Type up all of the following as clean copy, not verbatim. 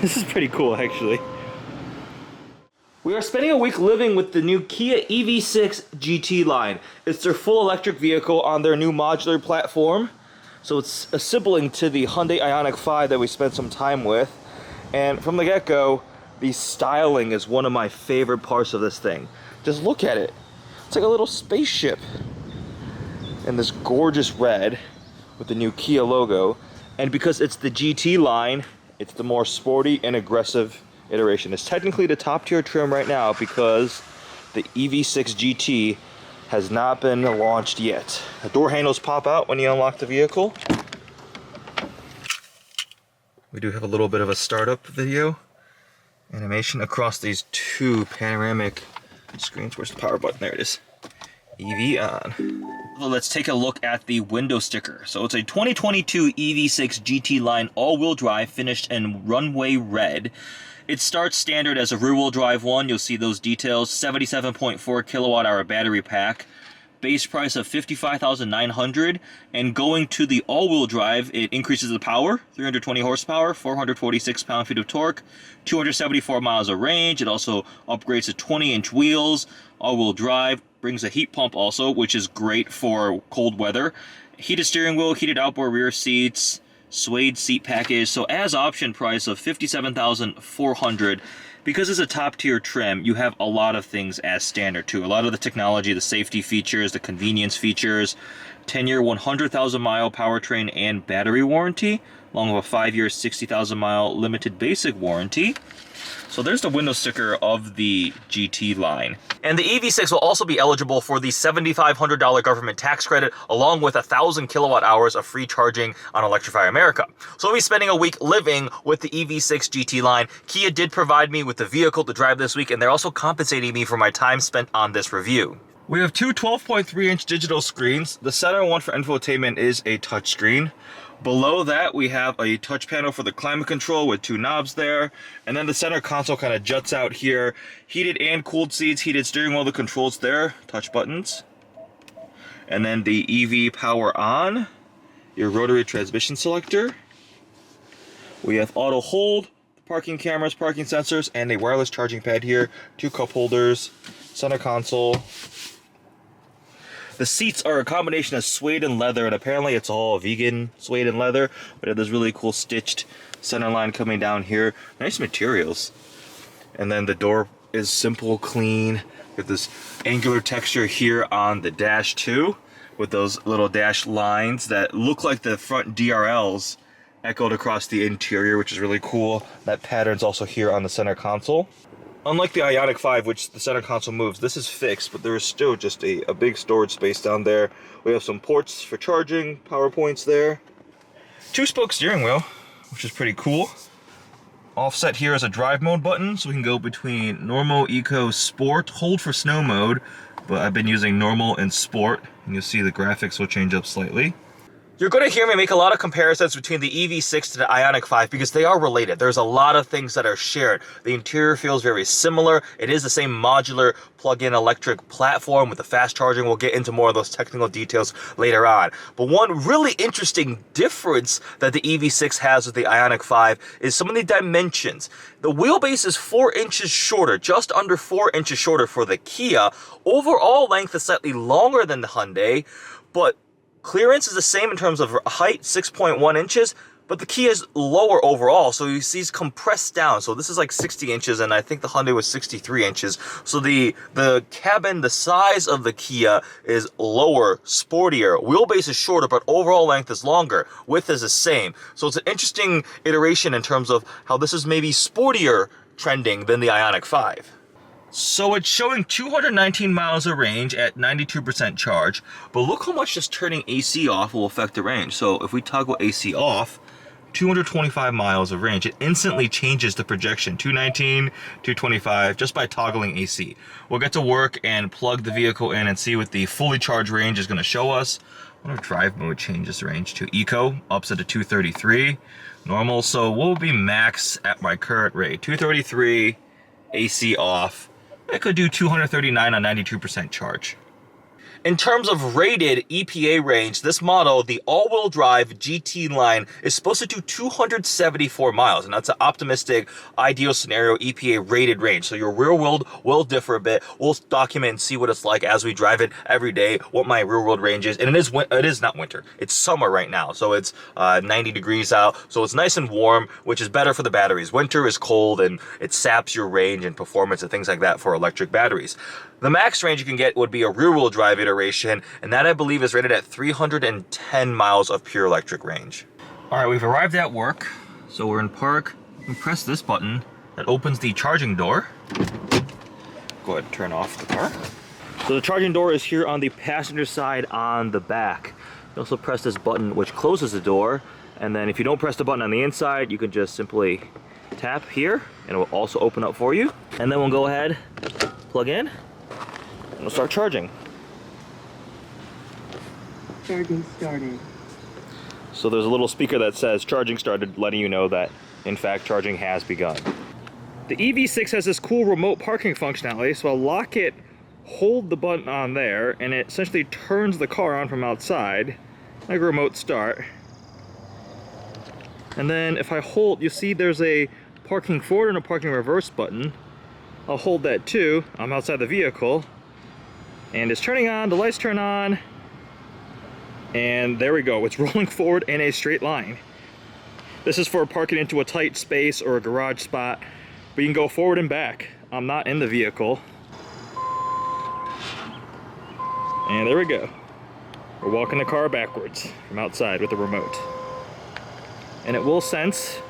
This is pretty cool, actually. We are spending a week living with the new Kia EV6 GT-Line. It's their full electric vehicle on their new modular platform. So it's a sibling to the Hyundai Ioniq 5 that we spent some time with. And from the get-go, the styling is one of my favorite parts of this thing. Just look at it. It's like a little spaceship. In this gorgeous red with the new Kia logo. And because it's the GT line, it's the more sporty and aggressive iteration. It's technically the top tier trim right now because the EV6 GT has not been launched yet. The door handles pop out when you unlock the vehicle. We do have a little bit of a startup video animation across these two panoramic screens. Where's the power button? There it is. EV on. Well, let's take a look at the window sticker. So it's a 2022 EV6 GT-Line all-wheel drive finished in runway red. It starts standard as a rear-wheel drive one. You'll see those details. 77.4 kilowatt-hour battery pack. Base price of $55,900, and going to the all-wheel drive, it increases the power, 320 horsepower, 446 pound-feet of torque, 274 miles of range. It also upgrades to 20-inch wheels. All-wheel drive brings a heat pump also, which is great for cold weather. Heated steering wheel, heated outboard rear seats, suede seat package. So as option price of $57,400. Because it's a top tier trim, you have a lot of things as standard too. A lot of the technology, the safety features, the convenience features, 10-year 100,000 mile powertrain and battery warranty, along with a 5-year 60,000 mile limited basic warranty. So there's the window sticker of the GT line. And the EV6 will also be eligible for the $7,500 government tax credit, along with 1,000 kilowatt hours of free charging on Electrify America. So we'll be spending a week living with the EV6 GT line. Kia did provide me with the vehicle to drive this week, and they're also compensating me for my time spent on this review. We have two 12.3-inch digital screens. The center one for infotainment is a touchscreen. Below that, we have a touch panel for the climate control with two knobs there. And then the center console kind of juts out here. Heated and cooled seats, heated steering wheel, the controls there, touch buttons. And then the EV power on, your rotary transmission selector. We have auto hold, parking cameras, parking sensors, and a wireless charging pad here. Two cup holders, center console. The seats are a combination of suede and leather, and apparently it's all vegan suede and leather, but it has this really cool stitched center line coming down here. Nice materials. And then the door is simple, clean, with this angular texture here on the dash too, with those little dash lines that look like the front DRLs echoed across the interior, which is really cool. That pattern's also here on the center console. Unlike the Ioniq 5, which the center console moves, this is fixed, but there is still just a big storage space down there. We have some ports for charging, power points there. Two-spoke steering wheel, which is pretty cool. Offset here is a drive mode button, so we can go between normal, eco, sport, hold for snow mode, but I've been using normal and sport, and you'll see the graphics will change up slightly. You're going to hear me make a lot of comparisons between the EV6 to the Ioniq 5 because they are related. There's a lot of things that are shared. The interior feels very similar. It is the same modular plug-in electric platform with the fast charging. We'll get into more of those technical details later on. But one really interesting difference that the EV6 has with the Ioniq 5 is some of the dimensions. The wheelbase is 4 inches shorter, just under 4 inches shorter for the Kia. Overall length is slightly longer than the Hyundai, but clearance is the same in terms of height, 6.1 inches, but the Kia is lower overall, so you see it's compressed down. So this is like 60 inches, and I think the Hyundai was 63 inches. So the cabin, the size of the Kia is lower, sportier. Wheelbase is shorter, but overall length is longer. Width is the same. So it's an interesting iteration in terms of how this is maybe sportier trending than the Ioniq 5. So it's showing 219 miles of range at 92% charge, but look how much just turning AC off will affect the range. So if we toggle AC off, 225 miles of range, it instantly changes the projection, 219, 225, just by toggling AC. We'll get to work and plug the vehicle in and see what the fully charged range is going to show us. I wonder if drive mode changes range to eco, ups it to 233, normal. So we'll be max at my current rate, 233, AC off. I could do 239 on 92% charge. In terms of rated EPA range, this model, the all-wheel drive GT-Line, is supposed to do 274 miles, and that's an optimistic, ideal scenario EPA rated range. So your rear world will differ a bit. We'll document and see what it's like as we drive it every day, what my rear world range is. And it is not winter, it's summer right now. So it's 90 degrees out, so it's nice and warm, which is better for the batteries. Winter is cold and it saps your range and performance and things like that for electric batteries. The max range you can get would be a rear-wheel drive iteration, and that I believe is rated at 310 miles of pure electric range. All right, we've arrived at work, so we're in park. We press this button that opens the charging door. Go ahead and turn off the car. So the charging door is here on the passenger side on the back. You also press this button which closes the door, and then if you don't press the button on the inside, you can just simply tap here, and it will also open up for you. And then we'll go ahead, plug in, and we'll start charging. Charging started. So there's a little speaker that says charging started, letting you know that, in fact, charging has begun. The EV6 has this cool remote parking functionality, so I'll lock it, hold the button on there, and it essentially turns the car on from outside, like a remote start. And then if I hold, you see there's a parking forward and a parking reverse button. I'll hold that too. I'm outside the vehicle. And it's turning on, the lights turn on. And there we go, it's rolling forward in a straight line. This is for parking into a tight space or a garage spot, but you can go forward and back. I'm not in the vehicle. And there we go. We're walking the car backwards from outside with the remote. And it will sense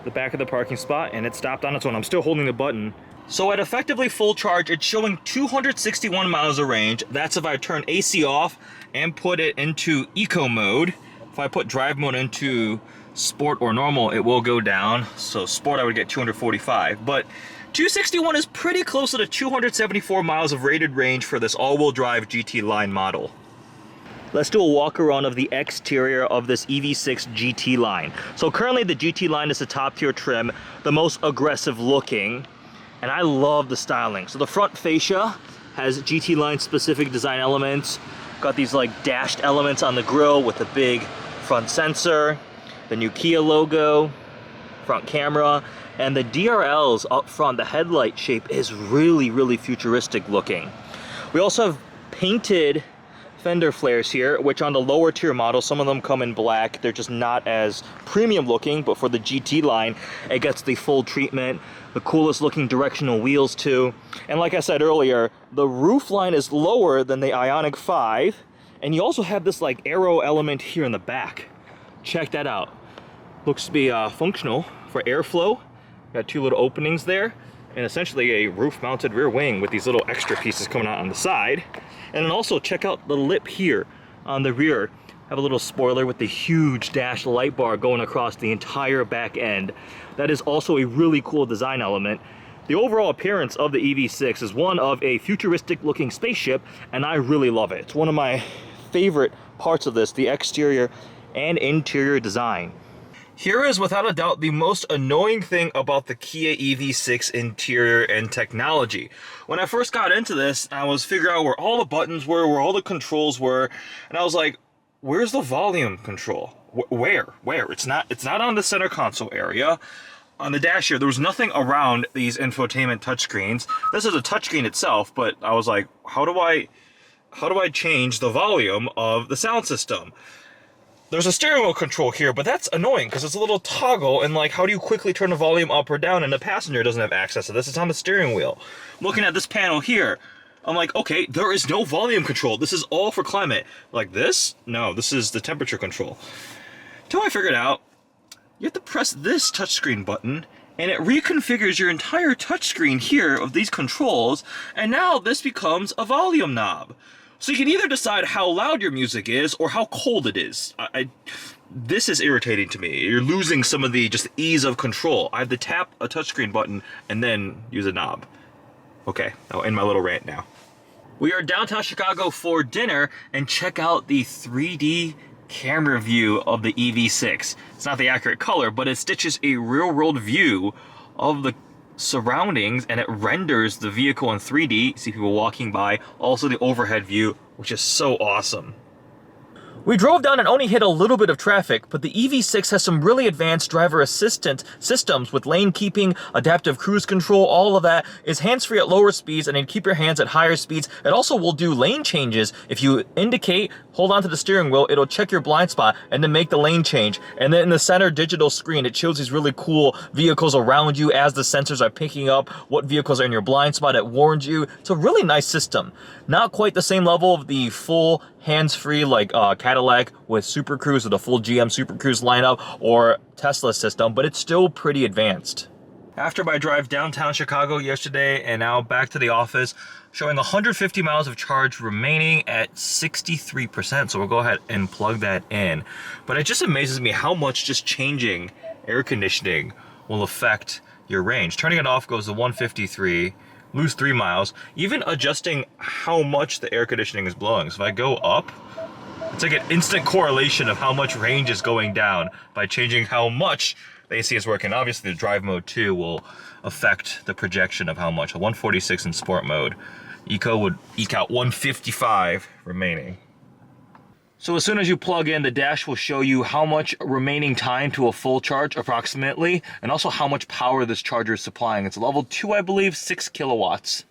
the back of the parking spot, and it stopped on its own. I'm still holding the button. So at effectively full charge, it's showing 261 miles of range. That's if I turn AC off and put it into eco mode. If I put drive mode into sport or normal, it will go down. So sport, I would get 245, but 261 is pretty close to the 274 miles of rated range for this all-wheel drive GT-Line model. Let's do a walk around of the exterior of this EV6 GT-Line. So currently the GT-Line is the top tier trim, the most aggressive looking, and I love the styling. So the front fascia has GT-Line specific design elements. Got these like dashed elements on the grille with the big front sensor, the new Kia logo, front camera, and the DRLs up front. The headlight shape is really, really futuristic looking. We also have painted fender flares here, which on the lower tier models, some of them come in black. They're just not as premium looking, but for the GT line, it gets the full treatment, the coolest looking directional wheels too. And like I said earlier, the roof line is lower than the Ioniq 5, and you also have this like aero element here in the back. Check that out. Looks to be functional for airflow. Got two little openings there, and essentially a roof mounted rear wing with these little extra pieces coming out on the side. And then also check out the lip here on the rear. Have a little spoiler with the huge dash light bar going across the entire back end. That is also a really cool design element. The overall appearance of the EV6 is one of a futuristic looking spaceship, and I really love it. It's one of my favorite parts of this, the exterior and interior design. Here is without a doubt the most annoying thing about the Kia EV6 interior and technology. When I first got into this, I was figuring out where all the buttons were, where all the controls were, and I was like, where's the volume control? Where? It's not on the center console area. On the dash here, there was nothing around these infotainment touchscreens. This is a touchscreen itself, but I was like, how do I change the volume of the sound system? There's a steering wheel control here, but that's annoying because it's a little toggle, and like, how do you quickly turn the volume up or down? And the passenger doesn't have access to this. It's on the steering wheel. Looking at this panel here, I'm like, okay, there is no volume control. This is all for climate. Like this? No, this is the temperature control. Until I figured out, you have to press this touchscreen button, and it reconfigures your entire touchscreen here of these controls, and now this becomes a volume knob. So you can either decide how loud your music is or how cold it is. This is irritating to me. You're losing some of the just ease of control. I have to tap a touchscreen button and then use a knob. Okay, I'll end my little rant now. We are downtown Chicago for dinner, and check out the 3D camera view of the EV6. It's not the accurate color, but it stitches a real-world view of the surroundings, and it renders the vehicle in 3D. See people walking by. Also the overhead view which is so awesome. We drove down and only hit a little bit of traffic, but the EV6 has some really advanced driver assistant systems with lane keeping, adaptive cruise control, all of that is hands-free at lower speeds and then keep your hands at higher speeds. It also will do lane changes. If you indicate, hold on to the steering wheel, it'll check your blind spot and then make the lane change. And then in the center digital screen, it shows these really cool vehicles around you as the sensors are picking up what vehicles are in your blind spot. It warns you. It's a really nice system. Not quite the same level of the full hands-free like Cadillac with Super Cruise or the full GM Super Cruise lineup or Tesla system, but it's still pretty advanced. After my drive downtown Chicago yesterday and now back to the office, showing 150 miles of charge remaining at 63%. So we'll go ahead and plug that in. But it just amazes me how much just changing air conditioning will affect your range. Turning it off goes to 153. Lose 3 miles, even adjusting how much the air conditioning is blowing. So if I go up, it's like an instant correlation of how much range is going down by changing how much the AC is working. Obviously the drive mode too will affect the projection of how much. A 146 in sport mode. Eco would eke out 155 remaining. So as soon as you plug in, the dash will show you how much remaining time to a full charge approximately, and also how much power this charger is supplying. It's level 2, I believe, 6 kilowatts.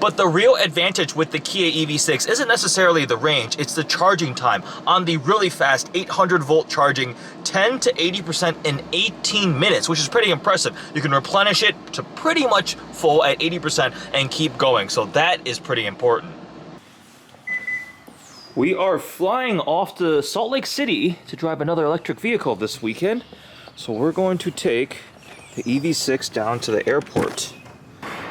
But the real advantage with the Kia EV6 isn't necessarily the range, it's the charging time. On the really fast 800 volt charging, 10 to 80% in 18 minutes, which is pretty impressive. You can replenish it to pretty much full at 80% and keep going, so that is pretty important. We are flying off to Salt Lake City to drive another electric vehicle this weekend. So we're going to take the EV6 down to the airport.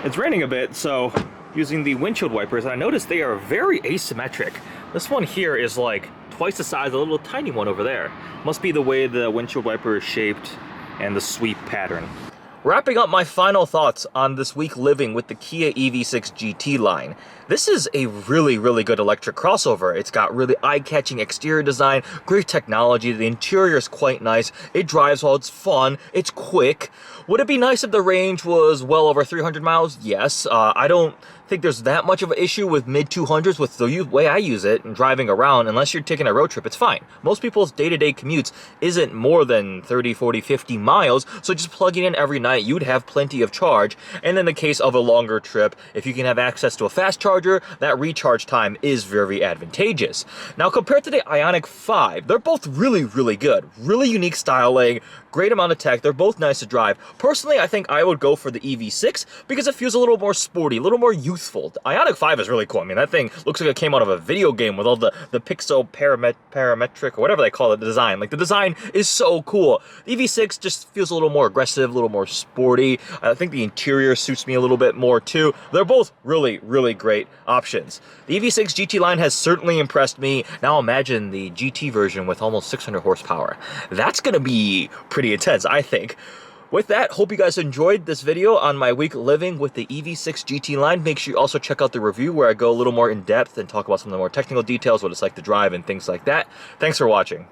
It's raining a bit, so using the windshield wipers, I noticed they are very asymmetric. This one here is like twice the size of the little tiny one over there. Must be the way the windshield wiper is shaped and the sweep pattern. Wrapping up my final thoughts on this week living with the Kia EV6 GT-Line. This is a really, really good electric crossover. It's got really eye-catching exterior design, great technology, the interior is quite nice, it drives well, it's fun, it's quick. Would it be nice if the range was well over 300 miles? Yes. I don't think there's that much of an issue with mid-200s with the way I use it and driving around. Unless you're taking a road trip, it's fine. Most people's day-to-day commutes isn't more than 30, 40, 50 miles, so just plugging in every night, you'd have plenty of charge. And in the case of a longer trip, if you can have access to a fast charger, that recharge time is very advantageous. Now, compared to the Ioniq 5, they're both really, really good. Really unique styling, great amount of tech, they're both nice to drive. Personally, I think I would go for the EV6 because it feels a little more sporty, a little more youthful. The Ioniq 5 is really cool. I mean, that thing looks like it came out of a video game with all the pixel parametric, or whatever they call it, the design. Like, the design is so cool. The EV6 just feels a little more aggressive, a little more sporty. I think the interior suits me a little bit more too. They're both really, really great options. The EV6 GT-Line has certainly impressed me. Now imagine the GT version with almost 600 horsepower. That's gonna be pretty intense, I think. With that, hope you guys enjoyed this video on my week living with the EV6 GT-Line. Make sure you also check out the review where I go a little more in depth and talk about some of the more technical details, what it's like to drive and things like that. Thanks for watching.